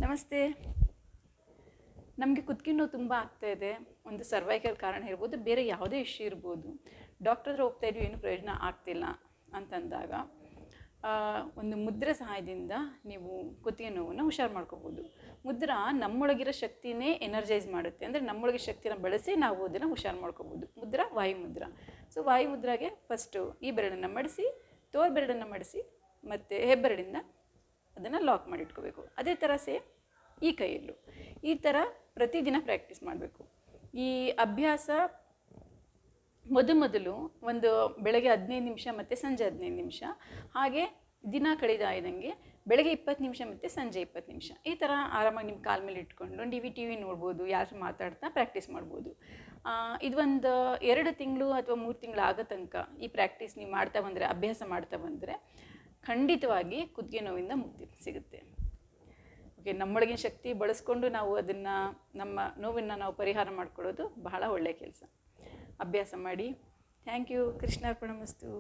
ನಮಸ್ತೆ. ನಮಗೆ ಕುತ್ತಿಗೆ ನೋವು ತುಂಬ ಆಗ್ತಾಯಿದೆ. ಒಂದು ಸರ್ವೈಕಲ್ ಕಾರಣ ಇರ್ಬೋದು, ಬೇರೆ ಯಾವುದೇ ಇಶ್ಯೂ ಇರ್ಬೋದು. ಡಾಕ್ಟರ್ ಹತ್ರ ಹೋಗ್ತಾ ಇದೀವಿ, ಏನೂ ಪ್ರಯೋಜನ ಆಗ್ತಿಲ್ಲ ಅಂತಂದಾಗ ಒಂದು ಮುದ್ರೆ ಸಹಾಯದಿಂದ ನೀವು ಕುತ್ತಿಗೆ ನೋವನ್ನು ಹುಷಾರು ಮಾಡ್ಕೋಬೋದು. ಮುದ್ರಾ ನಮ್ಮೊಳಗಿರೋ ಶಕ್ತಿನೇ ಎನರ್ಜೈಸ್ ಮಾಡುತ್ತೆ. ಅಂದರೆ ನಮ್ಮೊಳಗೆ ಶಕ್ತಿನ ಬಳಸಿ ನಾವು ಅದನ್ನು ಹುಷಾರು ಮಾಡ್ಕೋಬೋದು. ಮುದ್ರಾ ವಾಯುಮುದ್ರಾ. ಸೊ ವಾಯುಮುದ್ರಾಗೆ ಫಸ್ಟು ಈ ಬೆರಳನ್ನು ಮಡಿಸಿ, ತೋರು ಬೆರಳನ್ನು ಮಡಿಸಿ, ಮತ್ತು ಹೆಬ್ಬೆರಳಿಂದ ಅದನ್ನು ಲಾಕ್ ಮಾಡಿ ಇಟ್ಕೋಬೇಕು. ಅದೇ ಥರ ಸೇಮ್ ಈ ಕೈಯಲ್ಲೂ ಈ ಥರ ಪ್ರತಿದಿನ ಪ್ರಾಕ್ಟೀಸ್ ಮಾಡಬೇಕು. ಈ ಅಭ್ಯಾಸ ಮೊದಲು ಒಂದು ಬೆಳಗ್ಗೆ 15 ನಿಮಿಷ ಮತ್ತು ಸಂಜೆ 15 ನಿಮಿಷ, ಹಾಗೆ ದಿನ ಕಳೆದಾಯ್ದಂಗೆ ಬೆಳಗ್ಗೆ 20 ನಿಮಿಷ ಮತ್ತು ಸಂಜೆ 20 ನಿಮಿಷ. ಈ ಥರ ಆರಾಮಾಗಿ ನಿಮ್ಮ ಕಾಲ ಮೇಲೆ ಇಟ್ಕೊಂಡು ಟಿ ವಿ ನೋಡ್ಬೋದು, ಯಾರು ಮಾತಾಡ್ತಾ ಪ್ರಾಕ್ಟೀಸ್ ಮಾಡ್ಬೋದು. ಇದೊಂದು 2 ತಿಂಗಳು ಅಥವಾ 3 ತಿಂಗಳು ಆಗೋ ತನಕ ಈ ಪ್ರಾಕ್ಟೀಸ್ ನೀವು ಮಾಡ್ತಾ ಬಂದರೆ, ಅಭ್ಯಾಸ ಮಾಡ್ತಾ ಬಂದರೆ ಖಂಡಿತವಾಗಿ ಕುತ್ತಿಗೆ ನೋವಿಂದ ಮುಕ್ತಿ ಸಿಗುತ್ತೆ. ಓಕೆ, ನಮ್ಮೊಳಗಿನ ಶಕ್ತಿ ಬಳಸ್ಕೊಂಡು ನಾವು ಅದನ್ನು, ನಮ್ಮ ನೋವನ್ನು ನಾವು ಪರಿಹಾರ ಮಾಡ್ಕೊಳ್ಳೋದು ಬಹಳ ಒಳ್ಳೆಯ ಕೆಲಸ. ಅಭ್ಯಾಸ ಮಾಡಿ. Thank you. ಕೃಷ್ಣಾರ್ಪಣಮಸ್ತು.